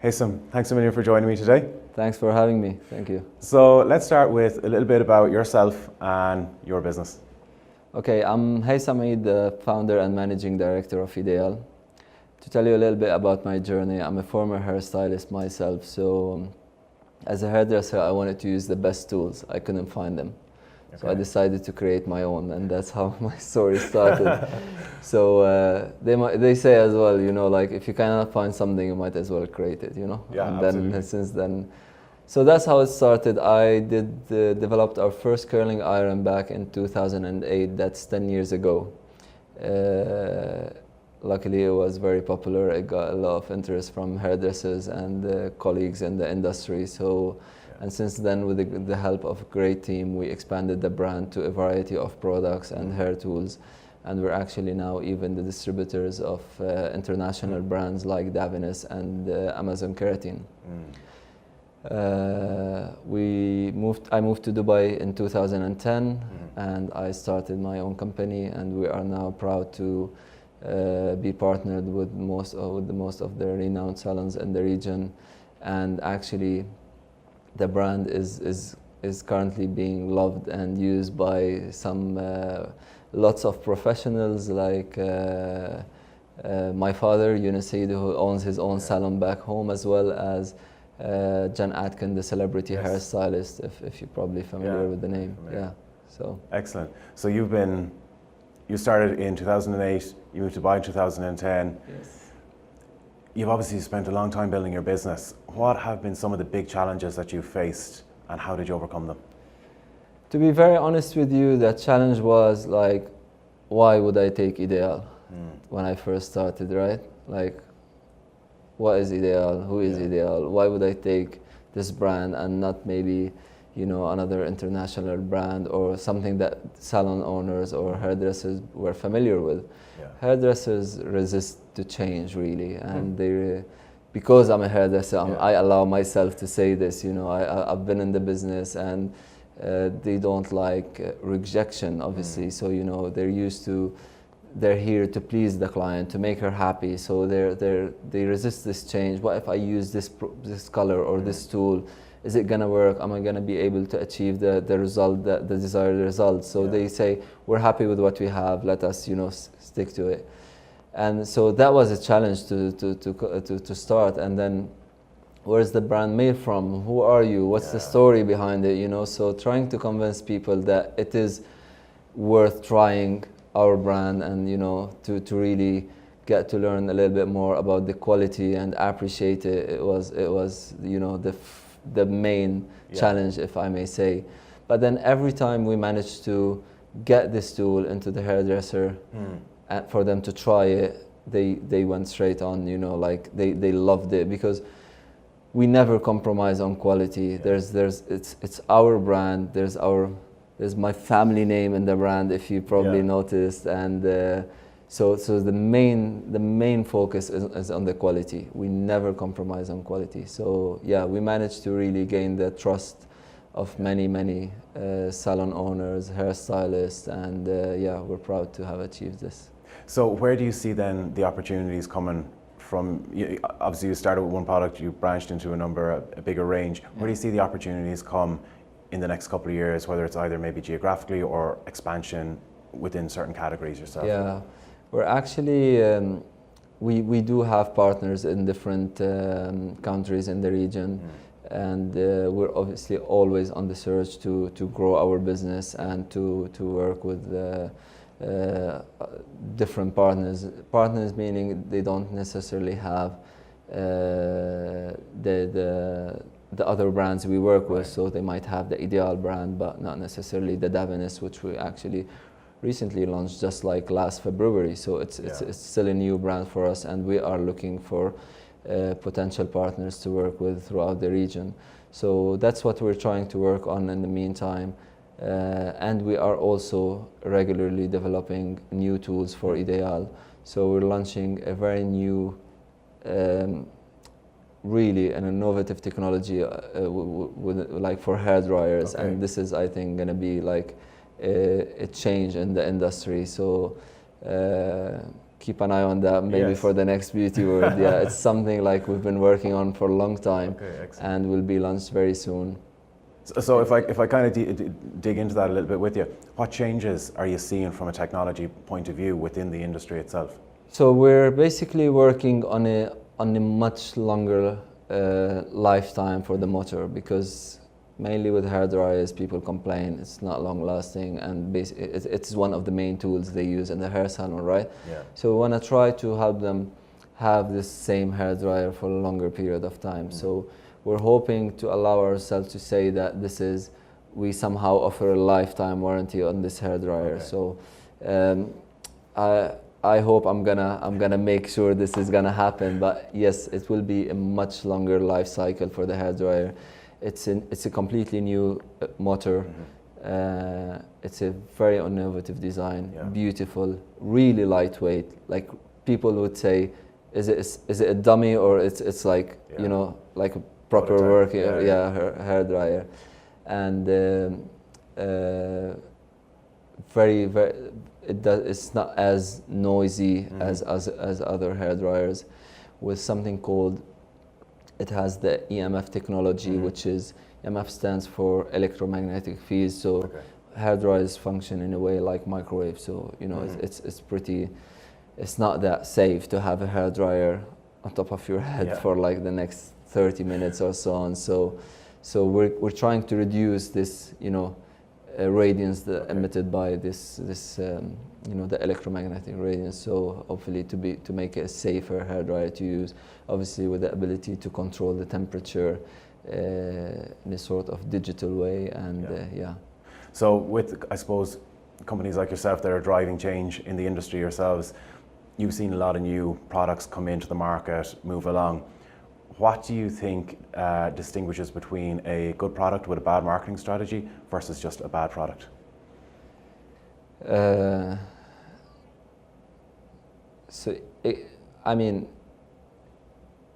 Haysam, thanks a million for joining me today. Thanks for having me. Thank you. So let's start with a little bit about yourself and your business. Okay, I'm Haysam Eid, the founder and managing director of Eideal. To tell you a little bit about my journey, I'm a former hairstylist myself, so as a hairdresser, I wanted to use the best tools. I couldn't find them. Okay. So I decided to create my own, and that's how my story started. So they say as well, you know, like if you cannot find something, you might as well create it, you know. Yeah, and absolutely. then since then, so that's how it started. I developed our first curling iron back in 2008. That's 10 years ago. Luckily, it was very popular. It got a lot of interest from hairdressers and colleagues in the industry. So. And since then, with the help of a great team, we expanded the brand to a variety of products and hair tools. And we're actually now even the distributors of international brands like Davines and Amazon Keratin. I moved to Dubai in 2010, and I started my own company. And we are now proud to be partnered with most of the renowned salons in the region. And actually, the brand is currently being loved and used by some lots of professionals like my father, Yunus Said, who owns his own salon back home, as well as Jan Atkin, the celebrity hairstylist, if you're probably familiar with the name. Yeah. So excellent. So you started in 2008. You moved to Dubai in 2010. Yes. You've obviously spent a long time building your business. What have been some of the big challenges that you've faced, and how did you overcome them? To be very honest with you, the challenge was like, why would I take Eideal when I first started, right? Like, what is Eideal? Who is Eideal? Why would I take this brand and not maybe, you know, another international brand or something that salon owners or hairdressers were familiar with? Hairdressers resist to change, really, and because I'm a hairdresser, I allow myself to say this. You know, I've been in the business, and they don't like rejection, obviously. So you know, they're here to please the client, to make her happy. So they resist this change. What if I use this color or this tool? Is it gonna work? Am I gonna be able to achieve the result, the desired result? So they say, we're happy with what we have. Let us, you know, stick to it. And so that was a challenge to start. And then, where's the brand made from? Who are you? What's the story behind it? You know, so trying to convince people that it is worth trying our brand, and you know, to really get to learn a little bit more about the quality and appreciate it. It was you know, the main challenge, if I may say. But then every time we managed to get this tool into the hairdresser and for them to try it, they went straight on, you know, like they loved it, because we never compromise on quality. It's our brand. There's my family name in the brand, if you probably noticed, and so the main focus is on the quality. We never compromise on quality. So yeah, we managed to really gain the trust of many salon owners, hairstylists, and yeah, we're proud to have achieved this. So where do you see then the opportunities coming from? Obviously you started with one product, you branched into a bigger range. Where do you see the opportunities come in the next couple of years, whether it's either maybe geographically or expansion within certain categories yourself? Yeah, we're actually, we do have partners in different countries in the region, and we're obviously always on the search to grow our business and to work with different partners. Partners meaning they don't necessarily have the other brands we work with, so they might have the Eideal brand, but not necessarily the Davines, which we actually recently launched just like last February. So it's still a new brand for us, and we are looking for potential partners to work with throughout the region. So that's what we're trying to work on in the meantime. And we are also regularly developing new tools for Eideal. So we're launching a very new, really an innovative technology like for hair dryers. Okay. And this is, I think, going to be like a change in the industry. So keep an eye on that maybe for the next Beautyworld. Yeah, it's something like we've been working on for a long time, and will be launched very soon. So if I kind of dig into that a little bit with you, what changes are you seeing from a technology point of view within the industry itself? So we're basically working on a much longer lifetime for the motor, because mainly with hair dryers people complain it's not long lasting, and it's one of the main tools they use in the hair salon, right? Yeah. So we want to try to help them have this same hair dryer for a longer period of time. So we're hoping to allow ourselves to say that we somehow offer a lifetime warranty on this hair dryer. So I hope I'm gonna make sure this is gonna happen. But yes, it will be a much longer life cycle for the hair dryer. It's a completely new motor. It's a very innovative design, beautiful, really lightweight. Like people would say, is it a dummy, or it's like you know, like a proper working hair dryer, and it's not as noisy as other hair dryers, with something called, it has the EMF technology, which is, EMF stands for electromagnetic fields. So hair dryers function in a way like microwave. So you know, it's not that safe to have a hair dryer on top of your head for like the next 30 minutes or so on. So we're trying to reduce this, you know, radiance emitted by this you know, the electromagnetic radiance. So hopefully to make it a safer hair dryer to use, obviously with the ability to control the temperature in a sort of digital way, and So with, I suppose, companies like yourself that are driving change in the industry yourselves, you've seen a lot of new products come into the market, move along. What do you think distinguishes between a good product with a bad marketing strategy versus just a bad product? I mean,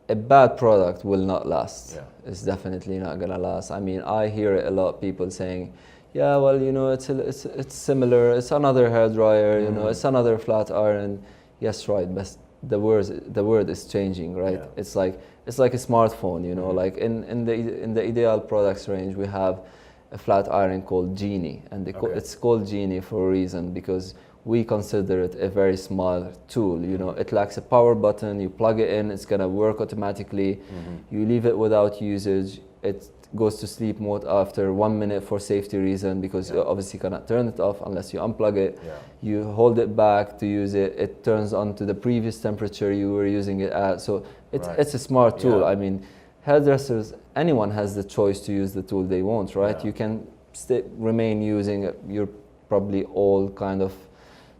a bad product will not last. It's definitely not gonna last. I mean, I hear a lot of people saying, yeah, well, you know, it's similar, it's another hair dryer, you know, it's another flat iron. Yes, right, but the word is changing, right? It's like a smartphone, you know, like in the Eideal products range, we have a flat iron called Genie, and it's called Genie for a reason, because we consider it a very small tool. You know, it lacks a power button. You plug it in, it's gonna work automatically. You leave it without usage, it goes to sleep mode after 1 minute for safety reason, because you obviously cannot turn it off unless you unplug it. You hold it back to use it, it turns on to the previous temperature you were using it at. So it's a smart tool. I mean, hairdressers, anyone has the choice to use the tool they want, right? You can remain using your probably old kind of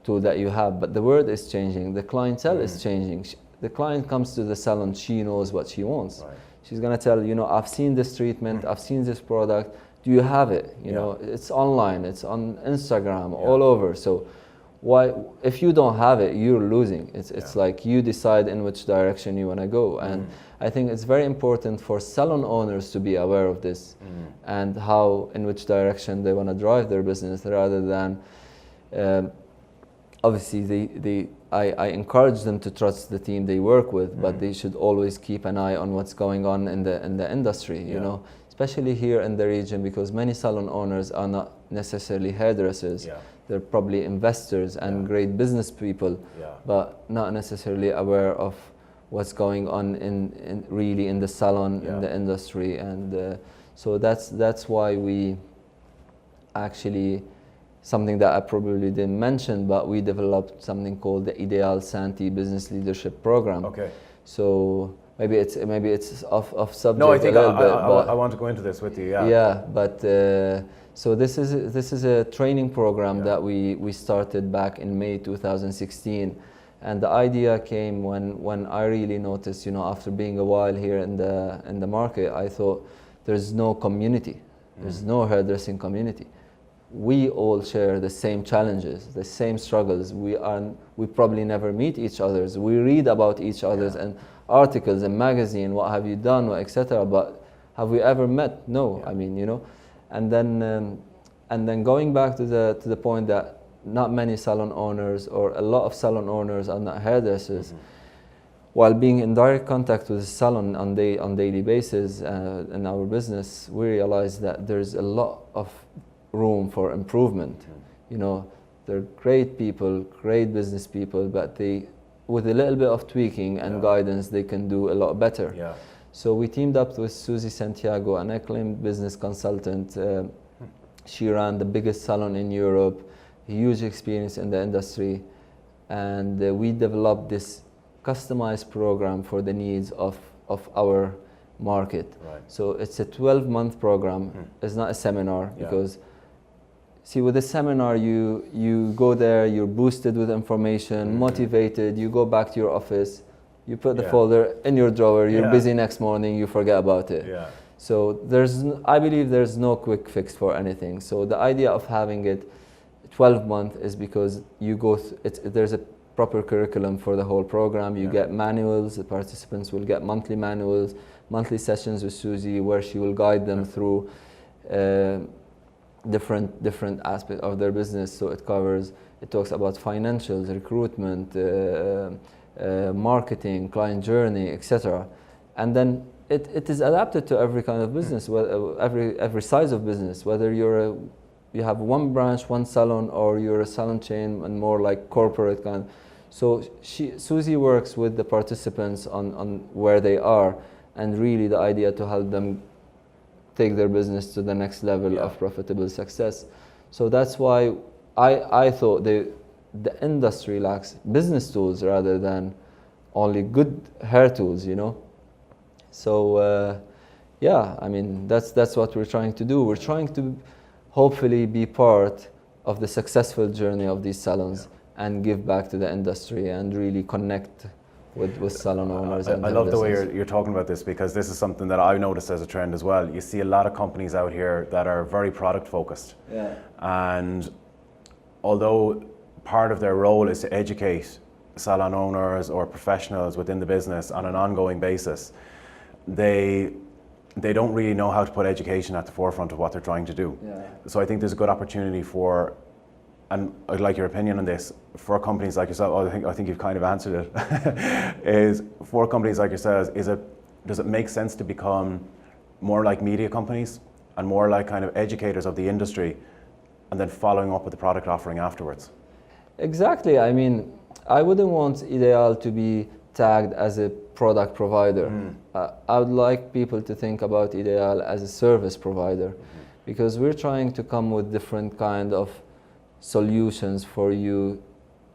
tool that you have, but the world is changing, the clientele is changing. The client comes to the salon, she knows what she wants. She's gonna tell, you know, I've seen this treatment, I've seen this product, do you have it? You know, it's online, it's on Instagram, all over. So why, if you don't have it, you're losing. It's like you decide in which direction you wanna go. And I think it's very important for salon owners to be aware of this and in which direction they wanna drive their business, rather than, obviously I encourage them to trust the team they work with, but they should always keep an eye on what's going on in the industry, you know, especially here in the region, because many salon owners are not necessarily hairdressers. They're probably investors and great business people, but not necessarily aware of what's going on really in the salon, in the industry. And so that's why we actually, something that I probably didn't mention, but we developed something called the Eideal Santi Business Leadership Program. So maybe it's off subject. No, I think a little bit, but I want to go into this with you. But so this is a training program that we started back in May 2016, and the idea came when I really noticed, you know, after being a while here in the market, I thought there's no community, there's no hairdressing community. We all share the same challenges, the same struggles. We probably never meet each other's. We read about each other's and articles and magazine, what have you done, etc. But have we ever met? No. I mean, you know. And then going back to the point that not many salon owners, or a lot of salon owners are not hairdressers. While being in direct contact with the salon on daily basis in our business, we realize that there's a lot of room for improvement. You know, they're great people, great business people, but they, with a little bit of tweaking and guidance, they can do a lot better. Yeah. So we teamed up with Susie Santiago, an acclaimed business consultant. She ran the biggest salon in Europe, huge experience in the industry, and we developed this customized program for the needs of our market. Right. So it's a 12-month program. It's not a seminar, because see, with a seminar, you go there, you're boosted with information, motivated, you go back to your office, you put the folder in your drawer, you're busy next morning, you forget about it. Yeah. So I believe there's no quick fix for anything. So the idea of having it 12 months is because you go, there's a proper curriculum for the whole program. You get manuals, the participants will get monthly manuals, monthly sessions with Susie where she will guide them through different aspects of their business. So it talks about financials, recruitment, marketing, client journey, etc. And then it is adapted to every kind of business, every size of business, whether you have one branch, one salon, or you're a salon chain and more like corporate kind. So Susie works with the participants on where they are, and really the idea to help them take their business to the next level of profitable success. So that's why I thought the industry lacks business tools rather than only good hair tools, you know. So yeah, I mean that's what we're trying to do. We're trying to hopefully be part of the successful journey of these salons and give back to the industry and really connect with salon owners. I love the way you're talking about this, because this is something that I've noticed as a trend as well. You see a lot of companies out here that are very product focused. Yeah. And although part of their role is to educate salon owners or professionals within the business on an ongoing basis, they don't really know how to put education at the forefront of what they're trying to do. Yeah. So I think there's a good opportunity for, and I'd like your opinion on this, for companies like yourself, I think you've kind of answered it, is for companies like yourselves, does it make sense to become more like media companies and more like kind of educators of the industry, and then following up with the product offering afterwards? Exactly. I mean, I wouldn't want Eideal to be tagged as a product provider. I would like people to think about Eideal as a service provider, because we're trying to come with different kind of solutions for you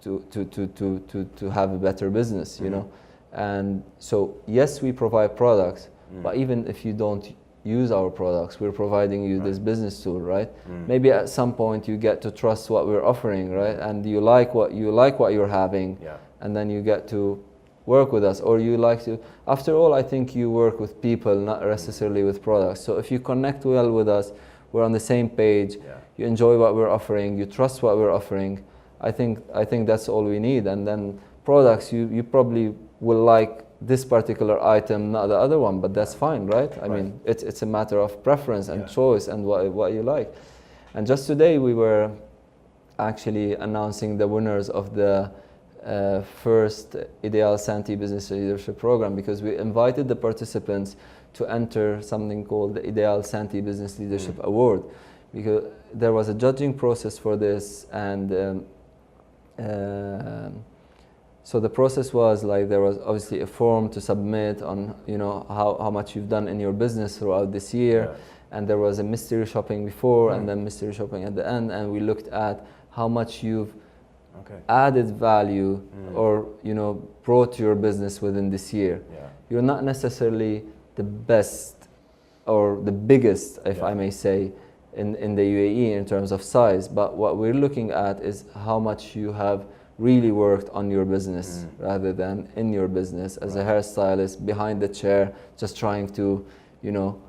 to have a better business, you know. And so yes, we provide products, but even if you don't use our products, we're providing you this business tool, right? Maybe at some point you get to trust what we're offering, right? And you like what you're having, and then you get to work with us, or you like to. After all, I think you work with people, not necessarily with products. So if you connect well with us, we're on the same page, you enjoy what we're offering, you trust what we're offering, I think that's all we need. And then products, you probably will like this particular item, not the other one, but that's fine, right? I mean, it's a matter of preference and choice and what you like. And just today we were actually announcing the winners of the first Eideal Santi Business Leadership Program, because we invited the participants to enter something called the Eideal Santi Business Leadership Award, because there was a judging process for this, and so the process was like, there was obviously a form to submit on, you know, how much you've done in your business throughout this year, and there was a mystery shopping before and then mystery shopping at the end, and we looked at how much you've added value or, you know, brought to your business within this year. You're not necessarily the best or the biggest, if I may say, in the UAE in terms of size, but what we're looking at is how much you have really worked on your business rather than in your business as a hairstylist behind the chair, just trying to, you know,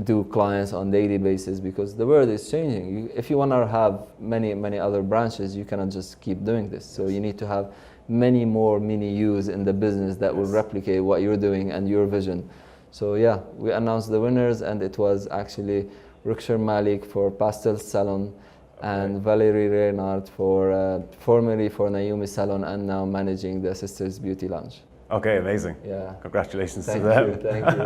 do clients on daily basis, because the world is changing. If you want to have many other branches, you cannot just keep doing this. So you need to have many more mini yous in the business that will replicate what you're doing and your vision. So yeah, we announced the winners, and it was actually Rukshar Malik for Pastel Salon and Valerie Reynard for formerly for Naomi Salon and now managing the Sisters Beauty Lounge. Okay, amazing. Yeah. Congratulations Thank to them. you. Thank you.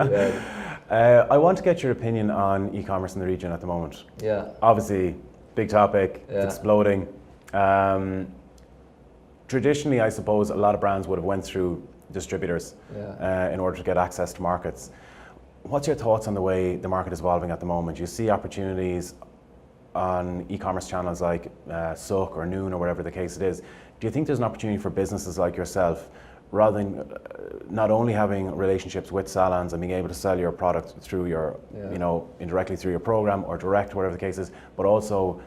Yeah. I want to get your opinion on e-commerce in the region at the moment. Yeah. Obviously, big topic, Yeah. it's exploding. Traditionally, I suppose a lot of brands would have went through distributors in order to get access to markets. What's your thoughts on the way the market is evolving at the moment? Do you see opportunities on e-commerce channels like Sook or Noon or whatever the case it is? Do you think there's an opportunity for businesses like yourself, rather than not only having relationships with salons and being able to sell your product through your, indirectly through your program or direct, whatever the case is, but also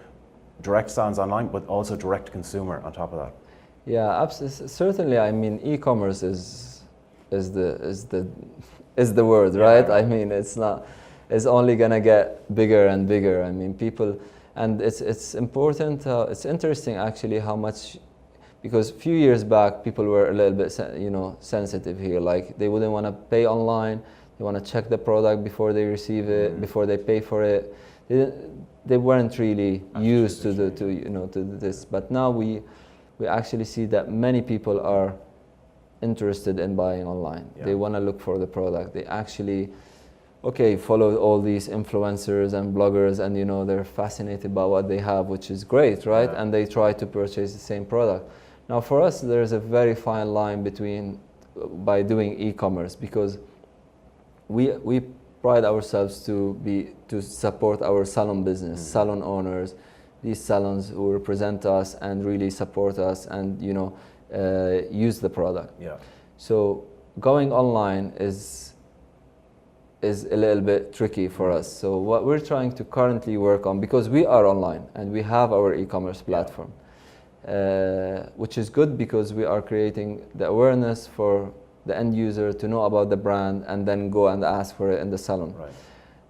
direct salons online, but also direct to consumer on top of that? Yeah, certainly. I mean, e-commerce is the word, right? I mean, it's only gonna get bigger and bigger. I mean, people, and it's important. It's interesting actually how much, because a few years back people were a little bit, sensitive here. Like they wouldn't want to pay online. They want to check the product before they receive it, before they pay for it. They weren't really used to this. But now we actually see that many people are interested in buying online. Yeah. They want to look for the product. They actually, follow all these influencers and bloggers, and they're fascinated by what they have, which is great, right? Yeah. And they try to purchase the same product. Now, for us, there's a very fine line by doing e-commerce, because we pride ourselves to support our salon business, salon owners, these salons who represent us and really support us and use the product. Yeah. So going online is a little bit tricky for us. So what we're trying to currently work on, because we are online and we have our e-commerce platform, which is good because we are creating the awareness for the end user to know about the brand and then go and ask for it in the salon. Right.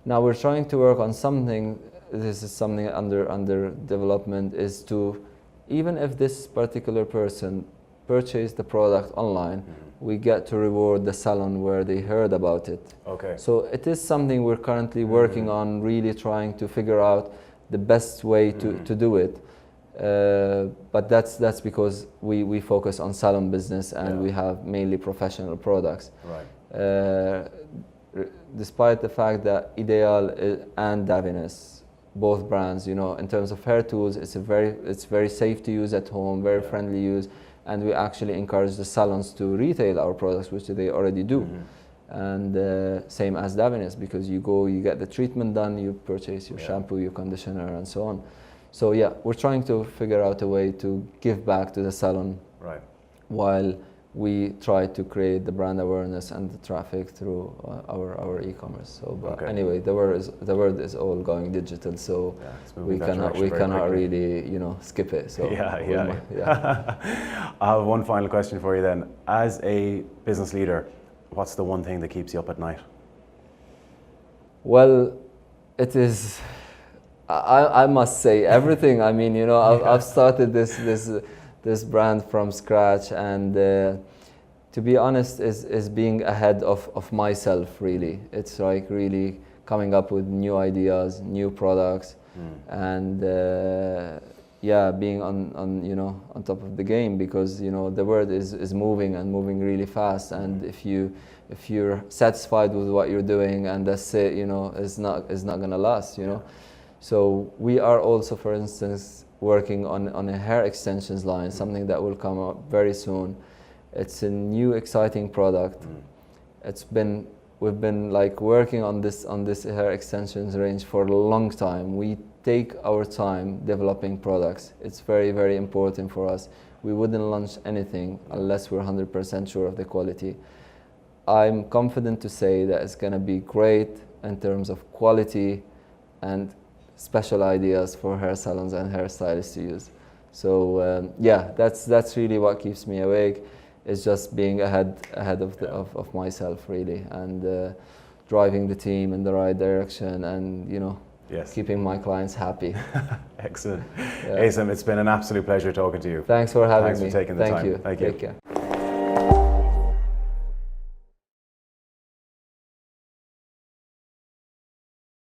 Now we're trying to work on something. This is something under development, is to, even if this particular person purchased the product online, we get to reward the salon where they heard about it. Okay. So it is something we're currently working on, really trying to figure out the best way to do it. But that's because we focus on salon business and we have mainly professional products. Right. Despite the fact that Eideal and Davines, both brands, in terms of hair tools, it's very safe to use at home, very friendly use, and we actually encourage the salons to retail our products, which they already do. And same as Davines, because you get the treatment done, you purchase your shampoo, your conditioner, and so on. So yeah, we're trying to figure out a way to give back to the salon, while we try to create the brand awareness and the traffic through our e-commerce. So, anyway, the world is all going digital, so we cannot really skip it. So I have one final question for you then. As a business leader, what's the one thing that keeps you up at night? Well, it is. I must say everything. I mean, I've started this brand from scratch, and to be honest, is being ahead of myself, really. It's like really coming up with new ideas, new products, and being on top of the game, because the world is moving and moving really fast, and if you're satisfied with what you're doing and that's it, it's not gonna last, So we are also, for instance, working on a hair extensions line, something that will come up very soon. It's a new exciting product. We've been like working on this hair extensions range for a long time. We take our time developing products. It's very, very important for us. We wouldn't launch anything unless we're 100% sure of the quality. I'm confident to say that it's gonna be great in terms of quality and special ideas for hair salons and hairstylists to use. So that's really what keeps me awake. It's just being ahead of myself, really, and driving the team in the right direction, and keeping my clients happy. Excellent. Haysam, it's been an absolute pleasure talking to you. Thanks for having me. Thanks for taking the time. Thank you. Thank you. Take care.